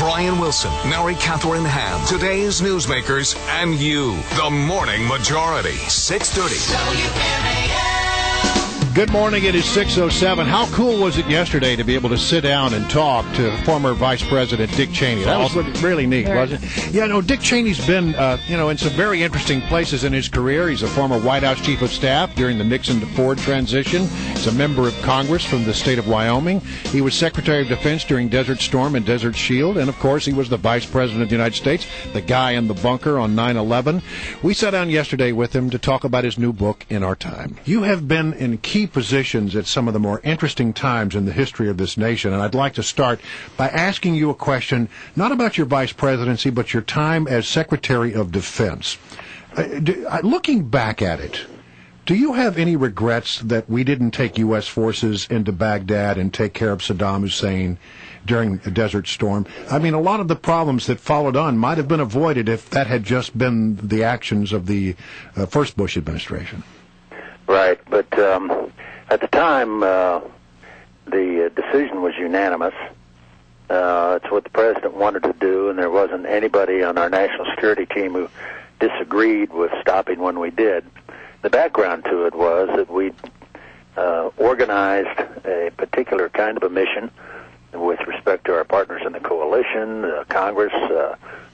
Brian Wilson, Mary Catherine Ham, today's newsmakers, and you. The Morning Majority, 630. WMAL. Good morning. It is 6:07. How cool was it yesterday to be able to sit down and talk to former Vice President Dick Cheney? That was really neat, wasn't it? Yeah, no, Dick Cheney's been, in some very interesting places in his career. He's a former White House Chief of Staff during the Nixon to Ford transition. He's a member of Congress from the state of Wyoming. He was Secretary of Defense during Desert Storm and Desert Shield. And, of course, he was the Vice President of the United States, the guy in the bunker on 9/11. We sat down yesterday with him to talk about his new book, In Our Time. You have been in key positions at some of the more interesting times in the history of this nation, and I'd like to start by asking you a question, not about your vice presidency, but your time as Secretary of Defense. Looking back at it, do you have any regrets that we didn't take U.S. forces into Baghdad and take care of Saddam Hussein during the Desert Storm? I mean, a lot of the problems that followed on might have been avoided if that had just been the actions of the first Bush administration. Right, but at the time, the decision was unanimous. It's what the president wanted to do, and there wasn't anybody on our national security team who disagreed with stopping when we did. The background to it was that we organized a particular kind of a mission with respect to our partners in the coalition, Congress,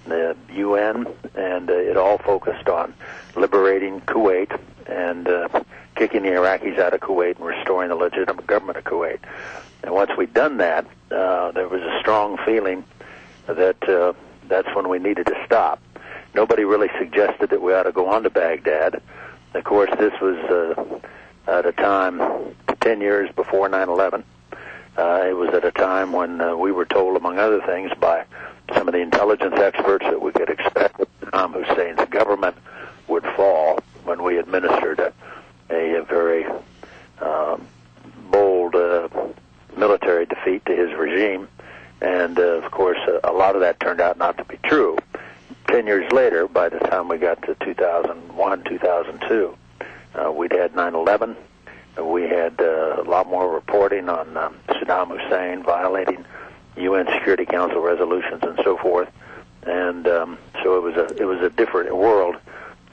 the UN, and it all focused on liberating Kuwait and kicking the Iraqis out of Kuwait and restoring the legitimate government of Kuwait. And once we'd done that, there was a strong feeling that that's when we needed to stop. Nobody really suggested that we ought to go on to Baghdad. Of course, this was at a time 10 years before 9/11. It was at a time when we were told, among other things, by some of the intelligence experts that we could expect that Saddam Hussein's government would fall when we administered a very bold military defeat to his regime. And, of course, a lot of that turned out not to be true. 10 years later, by the time we got to 2001, 2002, we'd had 9/11. We had a lot more reporting on Saddam Hussein violating UN Security Council resolutions and so forth. And so it was a different world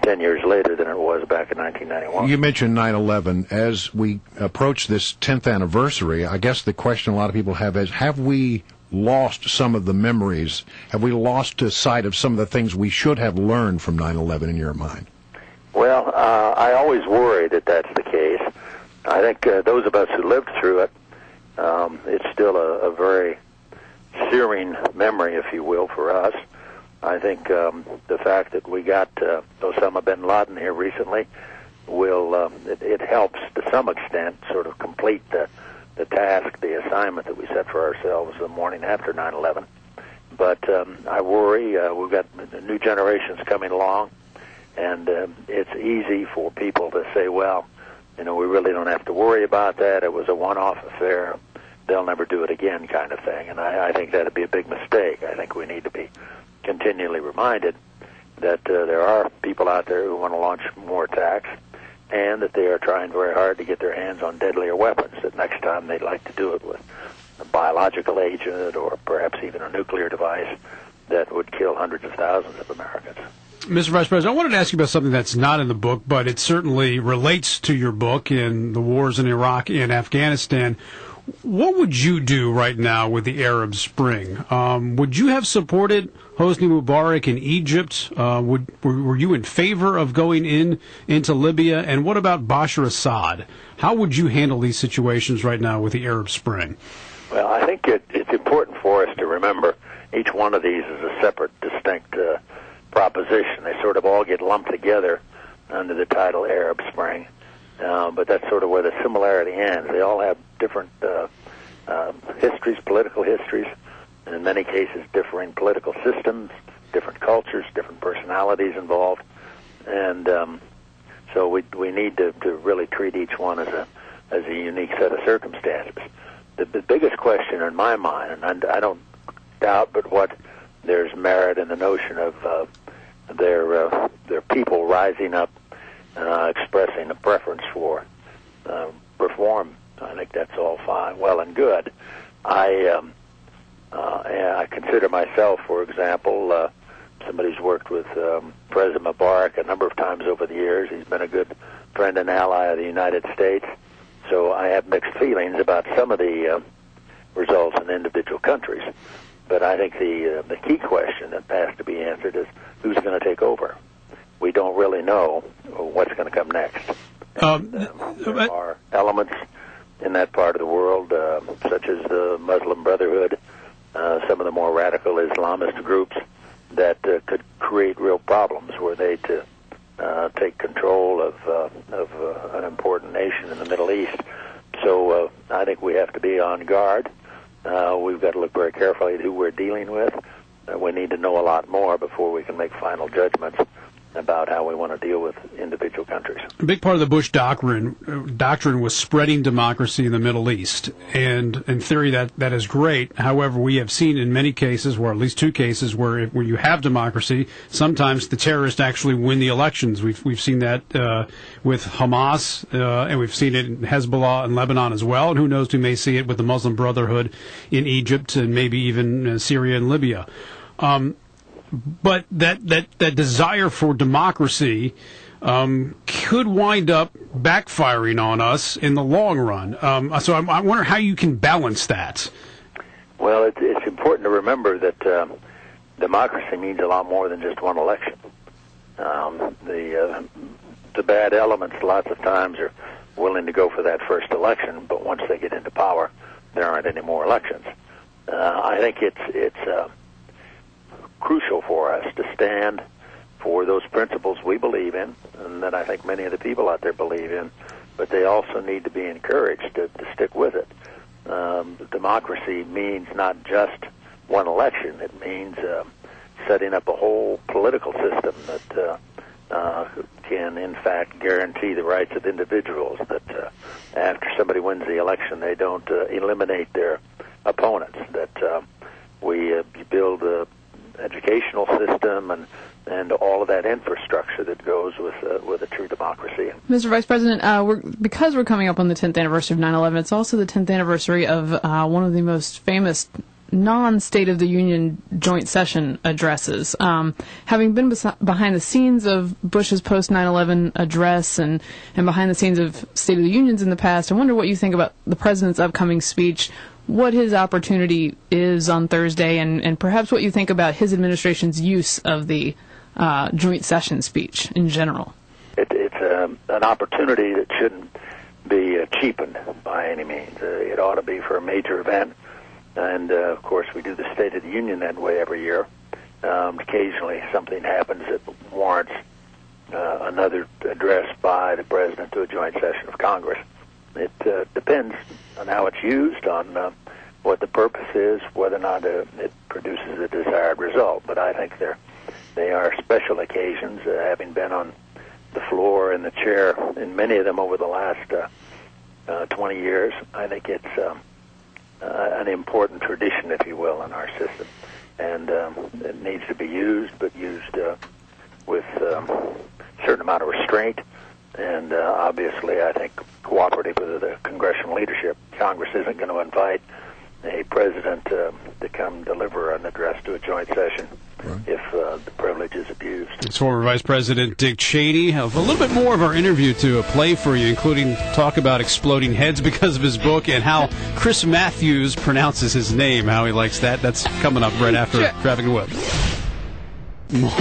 10 years later than it was back in 1991. You mentioned 9/11. As we approach this 10th anniversary, I guess the question a lot of people have is, have we lost some of the memories? Have we lost sight of some of the things we should have learned from 9/11 in your mind? Well, I always worry that that's the case. I think those of us who lived through it, it's still a very searing memory, if you will, for us. I think the fact that we got Osama bin Laden here recently it helps to some extent sort of complete the task, the assignment that we set for ourselves the morning after 9/11. But I worry we've got new generations coming along, and it's easy for people to say, well, we really don't have to worry about that. It was a one-off affair. They'll never do it again kind of thing. And I think that would be a big mistake. I think we need to be continually reminded that there are people out there who want to launch more attacks, and that they are trying very hard to get their hands on deadlier weapons, that next time they'd like to do it with a biological agent or perhaps even a nuclear device that would kill hundreds of thousands of Americans. Mr. Vice President, I wanted to ask you about something that's not in the book, but it certainly relates to your book in the wars in Iraq and Afghanistan. What would you do right now with the Arab Spring? Would you have supported Hosni Mubarak in Egypt? Were you in favor of going into Libya? And what about Bashar Assad? How would you handle these situations right now with the Arab Spring? Well, I think it's important for us to remember each one of these is a separate, distinct proposition. They sort of all get lumped together under the title Arab Spring. But that's sort of where the similarity ends. They all have different histories, political histories, and in many cases differing political systems, different cultures, different personalities involved. And so we need to really treat each one as a unique set of circumstances. The biggest question in my mind, and I don't doubt but what there's merit in the notion of their people rising up, expressing a preference for reform. I think that's all fine, well and good. I And I consider myself, for example, somebody who's worked with President Mubarak a number of times over the years. He's been a good friend and ally of the United States. So I have mixed feelings about some of the results in individual countries. But I think the key question that has to be answered is who's going to take over. We don't really know what's going to come next. There are elements in that part of the world, such as the Muslim Brotherhood, some of the more radical Islamist groups, that could create real problems were they to take control of an important nation in the Middle East. So I think we have to be on guard. We've got to look very carefully at who we're dealing with. We need to know a lot more before we can make final judgments about how we want to deal with individual countries. A big part of the Bush doctrine was spreading democracy in the Middle East, and in theory that is great. However, we have seen in many cases, or at least two cases, where you have democracy, sometimes the terrorists actually win the elections. We've seen that with Hamas, and we've seen it in Hezbollah and Lebanon as well, and who knows, we may see it with the Muslim Brotherhood in Egypt and maybe even Syria and Libya. But that desire for democracy could wind up backfiring on us in the long run. So I wonder how you can balance that. Well, it's important to remember that democracy means a lot more than just one election. The bad elements lots of times are willing to go for that first election, but once they get into power, there aren't any more elections. I think it's crucial for us to stand for those principles we believe in, and that I think many of the people out there believe in, but they also need to be encouraged to stick with it. Democracy means not just one election. It means setting up a whole political system that can, in fact, guarantee the rights of individuals, that after somebody wins the election, they don't eliminate their opponents, that we build a educational system and all of that infrastructure that goes with a true democracy. Mr. Vice President, because we're coming up on the 10th anniversary of 9/11, it's also the 10th anniversary of one of the most famous non-State of the Union joint session addresses. Having been behind the scenes of Bush's post-9/11 address and behind the scenes of State of the Unions in the past, I wonder what you think about the President's upcoming speech, what his opportunity is on Thursday, and perhaps what you think about his administration's use of the joint session speech in general. It's an opportunity that shouldn't be cheapened by any means. It ought to be for a major event, and of course we do the State of the Union that way every year. Occasionally something happens that warrants another address by the President to a joint session of Congress. It depends on how it's used, on what the purpose is, whether or not it produces the desired result. But I think they are special occasions, having been on the floor and the chair in many of them over the last 20 years. I think it's an important tradition, if you will, in our system. And it needs to be used, but used with a certain amount of restraint. And obviously, I think cooperative with the congressional leadership. Congress isn't going to invite a president to come deliver an address to a joint session if the privilege is abused. It's former Vice President Dick Cheney. A little bit more of our interview to play for you, including talk about exploding heads because of his book and how Chris Matthews pronounces his name, how he likes that. That's coming up right after Traffic and Web.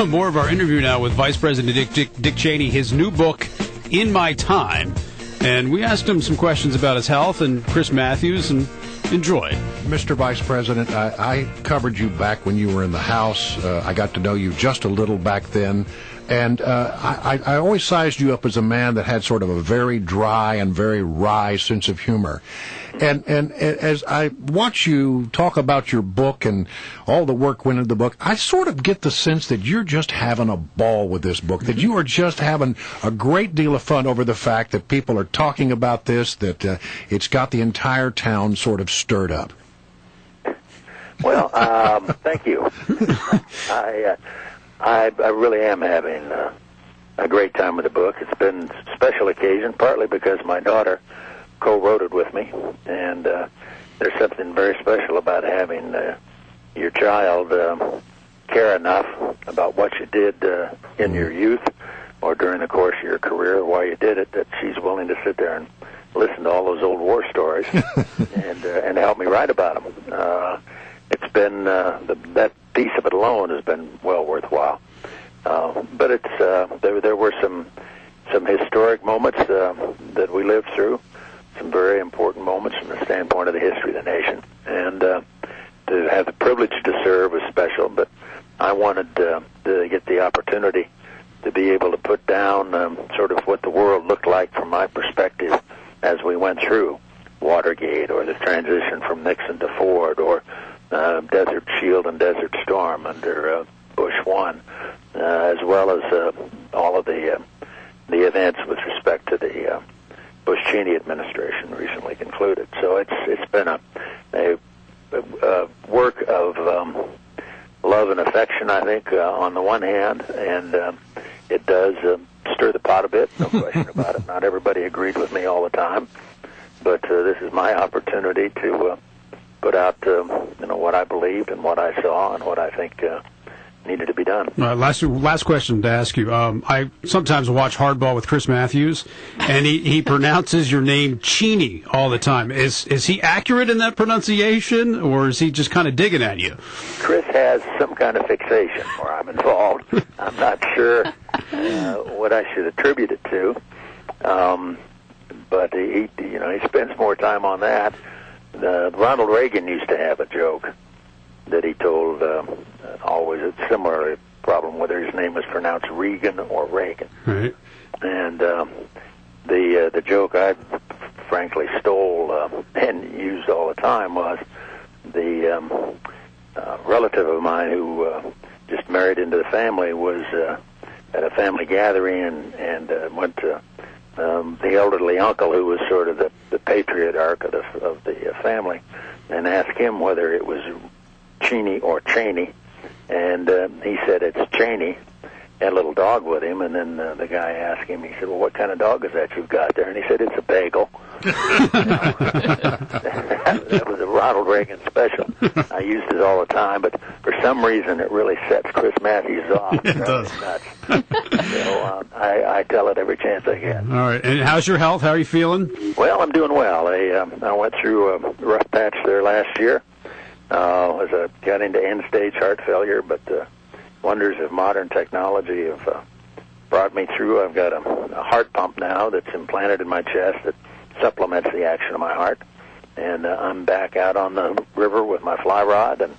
More of our interview now with Vice President Dick Cheney, his new book, In My Time. And we asked him some questions about his health and Chris Matthews, and enjoy. Mr. Vice President, I covered you back when you were in the House. I got to know you just a little back then. And I always sized you up as a man that had sort of a very dry and very wry sense of humor. And as I watch you talk about your book and all the work went into the book, I sort of get the sense that you're just having a ball with this book, that you are just having a great deal of fun over the fact that people are talking about this, that it's got the entire town sort of stirred up. Well, thank you. I really am having a great time with the book. It's been a special occasion, partly because my daughter co-wrote it with me, and there's something very special about having your child care enough about what you did in your youth or during the course of your career, while you did it, that she's willing to sit there and listen to all those old war stories and help me write about them. It's been that piece of it alone has been well worthwhile. But it's there were some historic moments that we lived through, some very important moments from the standpoint of the history of the nation, and to have the privilege to serve was special. But I wanted to get the opportunity to be able to put down sort of what the world looked like from my perspective as we went through Watergate, or the transition from Nixon to Ford, or Desert Shield and Desert Storm under Bush 1, as well as all of the events with respect to the Bush Cheney administration recently concluded. So it's been a work of love and affection, I think, on the one hand, and it does stir the pot a bit, no question about it. Not everybody agreed with me all the time, but this is my opportunity to put out what I believed and what I saw and what I think needed to be done. Last question to ask you. I sometimes watch Hardball with Chris Matthews, and he pronounces your name Cheney all the time. Is he accurate in that pronunciation, or is he just kind of digging at you? Chris has some kind of fixation where I'm involved. I'm not sure what I should attribute it to, but he spends more time on that. Ronald Reagan used to have a joke that he told always a similar problem, whether his name was pronounced Regan or Reagan. Right. And the joke I frankly stole and used all the time was the relative of mine who just married into the family was at a family gathering and went to the elderly uncle, who was sort of the patriarch of the family, and asked him whether it was Cheney or Cheney, and he said it's Cheney. Had a little dog with him, and then the guy asked him, he said, well, what kind of dog is that you've got there? And he said, it's a bagel. That was a Ronald Reagan special. I used it all the time, but for some reason it really sets Chris Matthews off. It does. Nuts. So I tell it every chance I get. All right. And how's your health? How are you feeling? Well, I'm doing well. I went through a rough patch there last year. As I got into end-stage heart failure, but wonders of modern technology have brought me through. I've got a heart pump now that's implanted in my chest that supplements the action of my heart, and I'm back out on the river with my fly rod and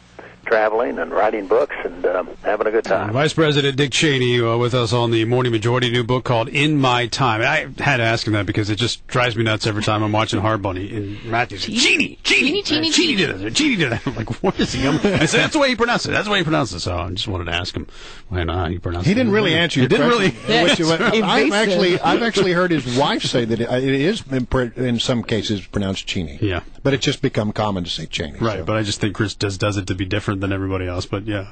traveling and writing books and having a good time. Vice President Dick Cheney with us on the Morning Majority, new book called In My Time. I had to ask him that because it just drives me nuts every time I'm watching Hardball. And Matthews said, Cheney did it. I'm like, what is he? I said, that's the way he pronounced it. That's the way he pronounced it. So I just wanted to ask him when he pronounced it. He didn't really answer your question. Really. I've actually heard his wife say that it is in some cases pronounced Cheney. Yeah. But it's just become common to say Cheney. Right, so. but I just think Chris does it to be different than everybody else. But yeah.